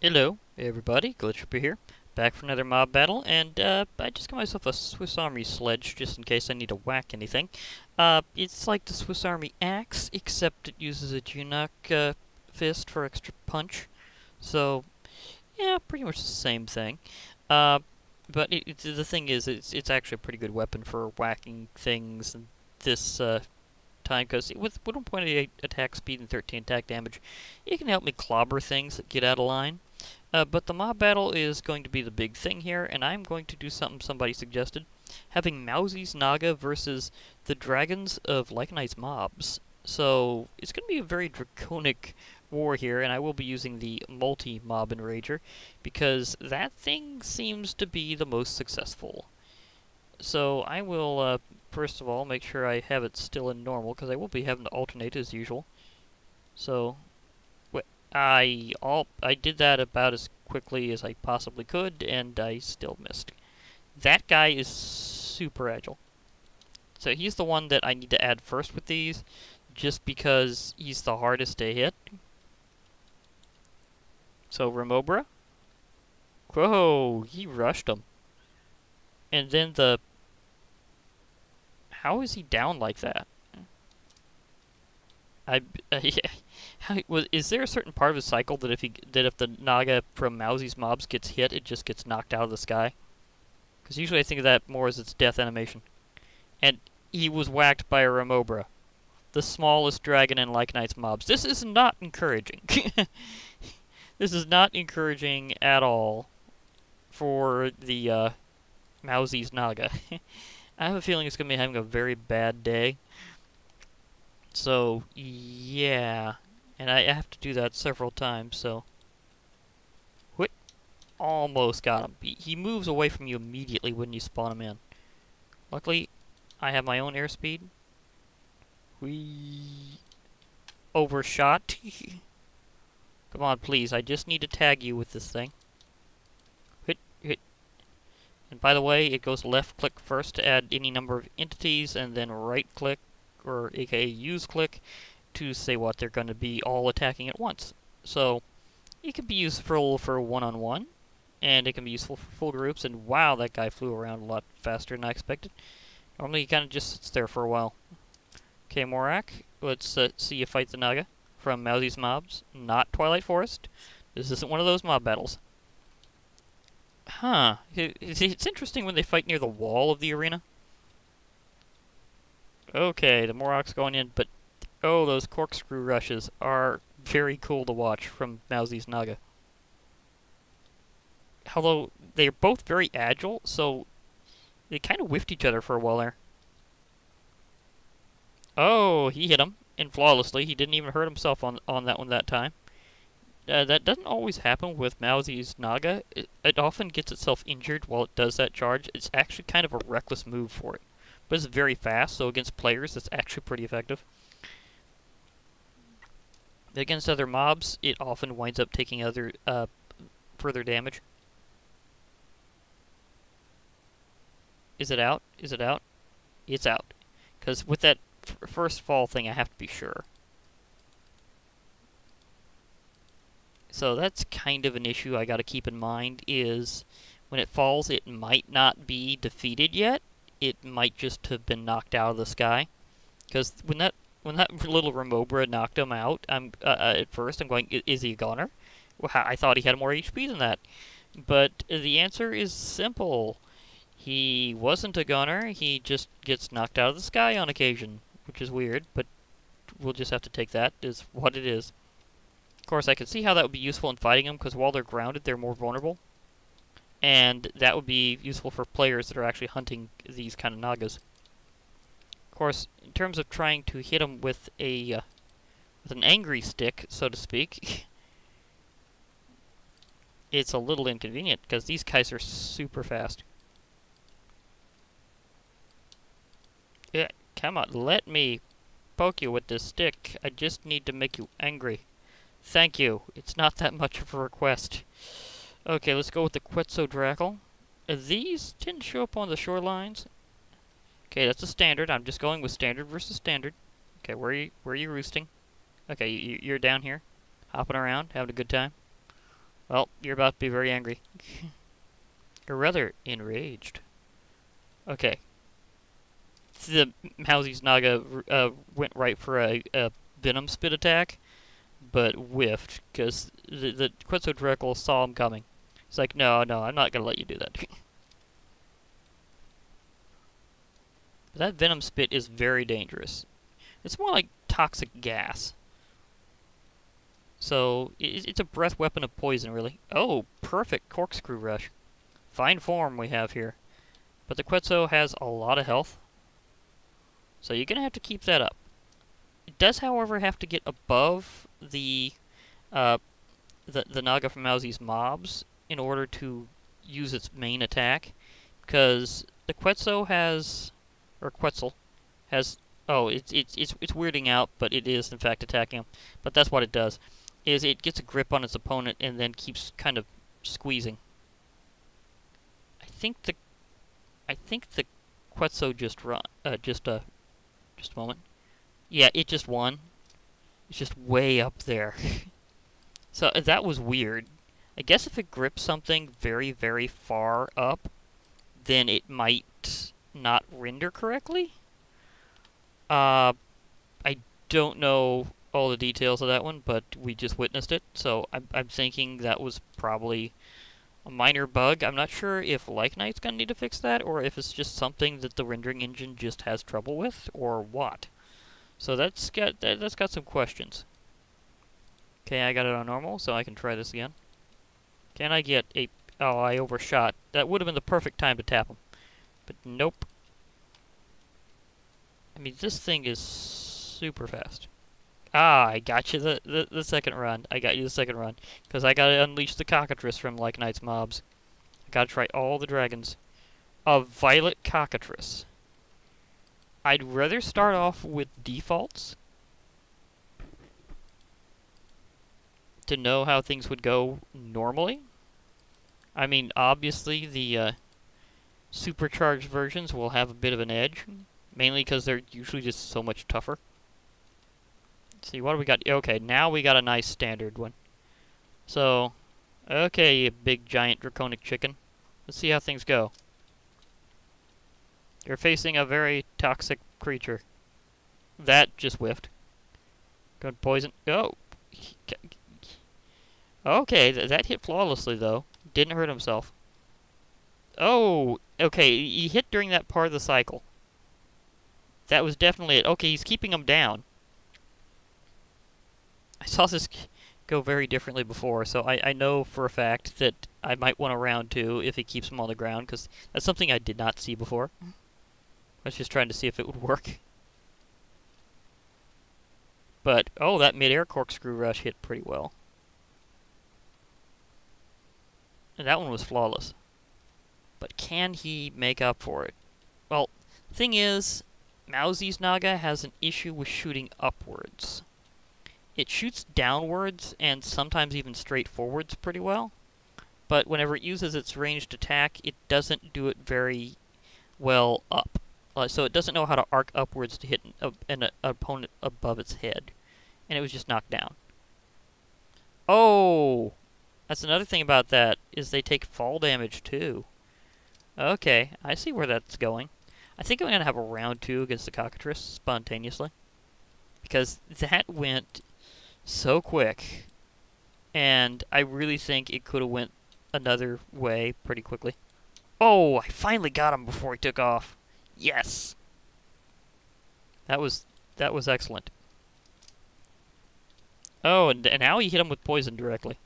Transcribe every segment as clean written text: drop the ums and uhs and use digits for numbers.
Hello, everybody. Glitch Reaper here, back for another mob battle, and I just got myself a Swiss Army sledge just in case I need to whack anything. It's like the Swiss Army axe, except it uses a Junak fist for extra punch. So, yeah, pretty much the same thing. Uh, but the thing is, it's actually a pretty good weapon for whacking things and this time, because with 1.8 attack speed and 13 attack damage, it can help me clobber things that get out of line. But the mob battle is going to be the big thing here, and I'm going to do something somebody suggested. Having Mousy's Naga versus the Dragons of Lycanite's Mobs. So, it's going to be a very draconic war here, and I will be using the multi-mob enrager, because that thing seems to be the most successful. So, I will, first of all, make sure I have it still in normal, because I will be having to alternate as usual. So, I did that about as quickly as I possibly could, and I still missed. That guy is super agile. So he's the one that I need to add first with these, just because he's the hardest to hit. So Remobra. Whoa, he rushed him. And then how is he down like that? Is there a certain part of his cycle that if the Naga from Mousy's mobs gets hit, it just gets knocked out of the sky? Because usually I think of that more as its death animation. And he was whacked by a Remobra, the smallest dragon in Lycanite's mobs. This is not encouraging. This is not encouraging at all for the Mousy's Naga. I have a feeling it's going to be having a very bad day. So, yeah. And I have to do that several times, so... What? Almost got him. He moves away from you immediately when you spawn him in. Luckily, I have my own airspeed. Whee! Overshot. Come on, please. I just need to tag you with this thing. Hit, hit. And by the way, it goes left click first to add any number of entities, and then right click, or aka use click, to say what they're going to be all attacking at once. So, it can be useful for one-on-one, and it can be useful for full groups, and wow, that guy flew around a lot faster than I expected. Normally he kind of just sits there for a while. Okay, Morak, let's see you fight the Naga from Mousy's mobs, not Twilight Forest. This isn't one of those mob battles. Huh. It's interesting when they fight near the wall of the arena. Okay, the Morak's going in, but oh, those corkscrew rushes are very cool to watch from Mousy's Naga. Although, they're both very agile, so they kind of whiffed each other for a while there. Oh, he hit him, and flawlessly. He didn't even hurt himself on that one that time. That doesn't always happen with Mousy's Naga. It often gets itself injured while it does that charge. It's actually kind of a reckless move for it. But it's very fast, so against players, it's actually pretty effective. Against other mobs, it often winds up taking other further damage. Is it out? Is it out? It's out. Because with that first fall thing, I have to be sure. So that's kind of an issue I gotta keep in mind, is when it falls, it might not be defeated yet. It might just have been knocked out of the sky. Because when that little Remobra knocked him out, at first I'm going, is he a goner? Well, I thought he had more HP than that. But the answer is simple. He wasn't a goner, he just gets knocked out of the sky on occasion, which is weird, but we'll just have to take that as what it is. Of course, I can see how that would be useful in fighting them, because while they're grounded, they're more vulnerable. And that would be useful for players that are actually hunting these kind of Nagas. Of course, in terms of trying to hit them with an angry stick, so to speak, it's a little inconvenient, because these guys are super fast. Yeah, come on, let me poke you with this stick. I just need to make you angry. Thank you. It's not that much of a request. Okay, let's go with the Quetzalcoatl. These tend to show up on the shorelines. Okay, that's a standard. I'm just going with standard versus standard. Okay, where are you roosting? Okay, you're down here, hopping around, having a good time. Well, you're about to be very angry. You're rather enraged. Okay. The Mowzy's Naga went right for a Venom Spit attack, but whiffed, because the Quetzalcoatl saw him coming. It's like, no, no, I'm not going to let you do that. That Venom Spit is very dangerous. It's more like toxic gas. So, it's a breath weapon of poison, really. Oh, perfect Corkscrew Rush. Fine form we have here. But the Quetzal has a lot of health. So you're going to have to keep that up. It does, however, have to get above the Naga from Mowzy's mobs in order to use its main attack. Because the Quetzal has... Or Quetzal has... Oh, it's weirding out, but it is, in fact, attacking him. But that's what it does. Is it gets a grip on its opponent and then keeps kind of squeezing. I think the Quetzal just a moment. Yeah, it just won. It's just way up there. So that was weird. I guess if it grips something very, very far up, then it might not render correctly. I don't know all the details of that one, but we just witnessed it, so I'm thinking that was probably a minor bug. I'm not sure if Lycanite's gonna need to fix that, or if it's just something that the rendering engine just has trouble with, or what. So that's got some questions. Okay, I got it on normal, so I can try this again. Can I get a... Oh, I overshot. That would have been the perfect time to tap him. But nope. I mean, this thing is super fast. Ah, I got you the second run. I got you the second run. Because I gotta unleash the cockatrice from Lycanite's mobs. I gotta try all the dragons. A violet cockatrice. I'd rather start off with defaults to know how things would go normally. I mean, obviously the supercharged versions will have a bit of an edge, mainly because they're usually just so much tougher. Let's see, what do we got? Okay, now we got a nice standard one. So, okay, you big giant draconic chicken. Let's see how things go. You're facing a very toxic creature. That just whiffed. Good poison. Oh! Okay, that hit flawlessly, though. Didn't hurt himself. Oh! Okay, he hit during that part of the cycle. That was definitely it. Okay, he's keeping him down. I saw this go very differently before, so I know for a fact that I might want a round 2 if he keeps him on the ground, because that's something I did not see before. I was just trying to see if it would work. But, oh, that mid-air corkscrew rush hit pretty well. And that one was flawless. But can he make up for it? Well, thing is, Mowzy's Naga has an issue with shooting upwards. It shoots downwards and sometimes even straight forwards pretty well. But whenever it uses its ranged attack, it doesn't do it very well up. So it doesn't know how to arc upwards to hit an opponent above its head. And it was just knocked down. Oh! That's another thing about that, is they take fall damage too. Okay, I see where that's going. I think I'm going to have a round 2 against the cockatrice spontaneously. Because that went so quick. And I really think it could have went another way pretty quickly. Oh, I finally got him before he took off. Yes! That was excellent. Oh, and now he hit him with poison directly.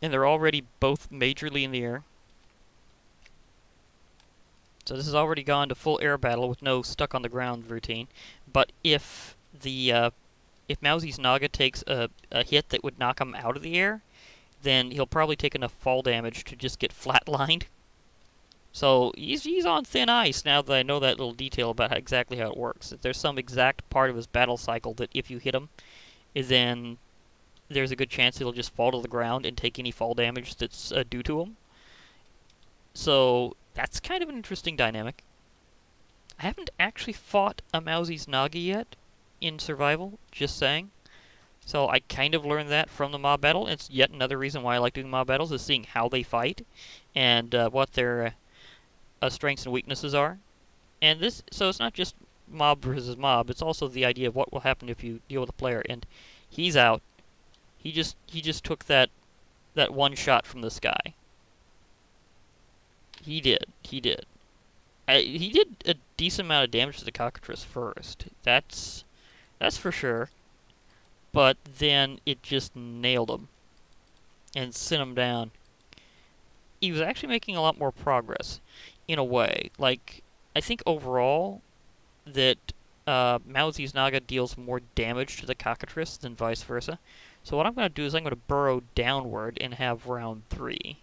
And they're already both majorly in the air. So this has already gone to full air battle with no stuck on the ground routine. But if Mowzy's Naga takes a hit that would knock him out of the air, then he'll probably take enough fall damage to just get flatlined. So he's on thin ice now that I know that little detail about exactly how it works. If there's some exact part of his battle cycle that if you hit him, then there's a good chance he'll just fall to the ground and take any fall damage that's due to him. So that's kind of an interesting dynamic. I haven't actually fought a Mowzy's Naga yet in survival, just saying. So I kind of learned that from the mob battle. It's yet another reason why I like doing mob battles, is seeing how they fight and what their strengths and weaknesses are. And this, so it's not just mob versus mob. It's also the idea of what will happen if you deal with a player. And he's out. He just took that one shot from the sky. He did. He did. He did a decent amount of damage to the cockatrice first. That's for sure. But then it just nailed him and sent him down. He was actually making a lot more progress, in a way. Like, I think overall that Mowzy's Naga deals more damage to the cockatrice than vice versa. So what I'm going to do is I'm going to burrow downward and have round 3.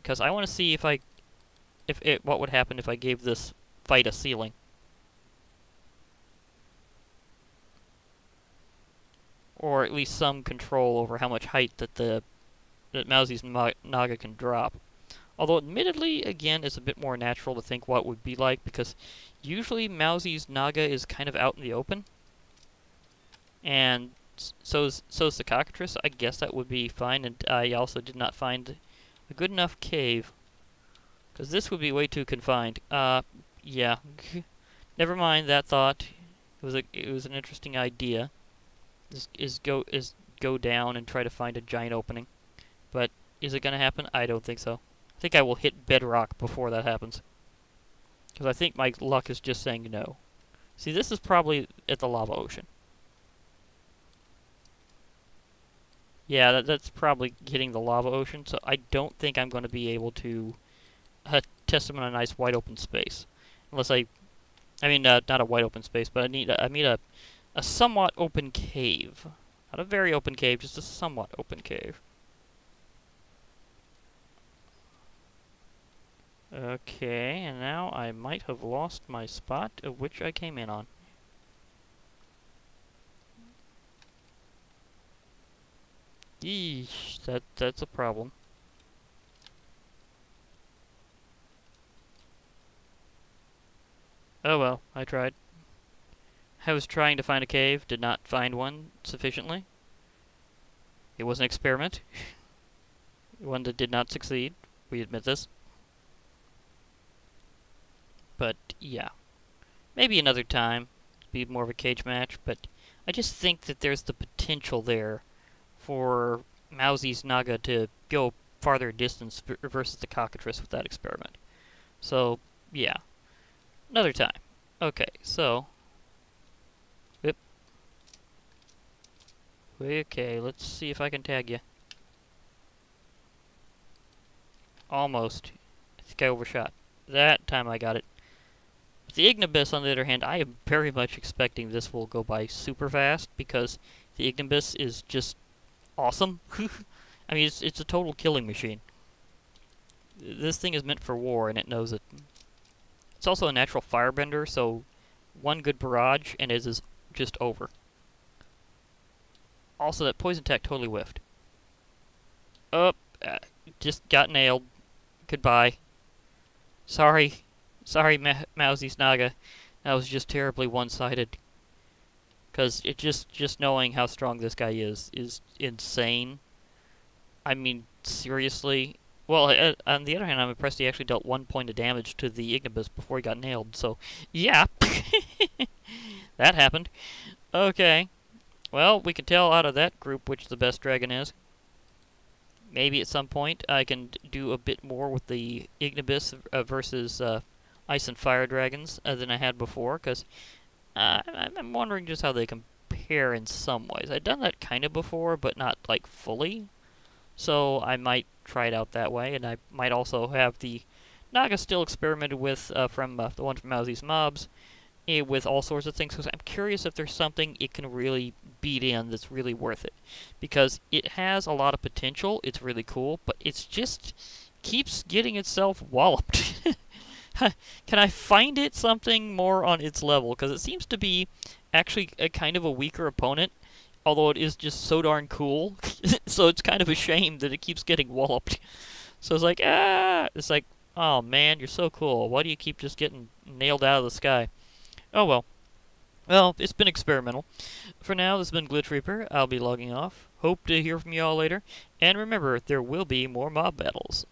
Because I want to see what would happen if I gave this fight a ceiling. Or at least some control over how much height that Mowzy's Naga can drop. Although, admittedly, again, it's a bit more natural to think what it would be like, because usually Mowzy's Naga is kind of out in the open. And so's the cockatrice. I guess that would be fine, and I also did not find a good enough cave. Because this would be way too confined. Yeah. Never mind that thought. It was an interesting idea. Is go down and try to find a giant opening. But is it going to happen? I don't think so. I think I will hit bedrock before that happens. Because I think my luck is just saying no. See, this is probably at the lava ocean. Yeah, that's probably hitting the lava ocean, so I don't think I'm going to be able to test them in a nice wide open space. Unless I mean, not a wide open space, but I need a somewhat open cave. Not a very open cave, just a somewhat open cave. Okay, and now I might have lost my spot of which I came in on. Yeesh, that's a problem. Oh well, I tried. I was trying to find a cave, did not find one sufficiently. It was an experiment. One that did not succeed. We admit this. But, yeah. Maybe another time. Be more of a cage match, but I just think that there's the potential there for Mowzy's Naga to go farther distance versus the cockatrice with that experiment. So, yeah. Another time. Okay, so... Yep. Okay, let's see if I can tag you. Almost. I think I overshot. That time I got it. The Ignibiss, on the other hand, I am very much expecting this will go by super fast, because the Ignibiss is just awesome. I mean, it's a total killing machine. This thing is meant for war, and it knows it. It's also a natural firebender, so one good barrage, and it is just over. Also, that poison attack totally whiffed. Oh, just got nailed. Goodbye. Sorry. Sorry, Mowzy's Naga. That was just terribly one-sided. Because it just knowing how strong this guy is insane. I mean, seriously. Well, on the other hand, I'm impressed he actually dealt 1 point of damage to the Ignibiss before he got nailed. So, yeah. That happened. Okay. Well, we can tell out of that group which the best dragon is. Maybe at some point I can do a bit more with the Ignibiss versus Ice and Fire Dragons than I had before, because I'm wondering just how they compare in some ways. I've done that kind of before, but not, like, fully. So I might try it out that way, and I might also have the Naga still experimented with from the one from Mowzy's Mobs, with all sorts of things, because I'm curious if there's something it can really beat in that's really worth it. Because it has a lot of potential, it's really cool, but it's just keeps getting itself walloped. Can I find it something more on its level? Because it seems to be actually a kind of a weaker opponent, although it is just so darn cool. So it's kind of a shame that it keeps getting walloped. So it's like, it's like, oh man, you're so cool. Why do you keep just getting nailed out of the sky? Oh well. Well, it's been experimental. For now, this has been Glitch Reaper. I'll be logging off. Hope to hear from you all later. And remember, there will be more mob battles.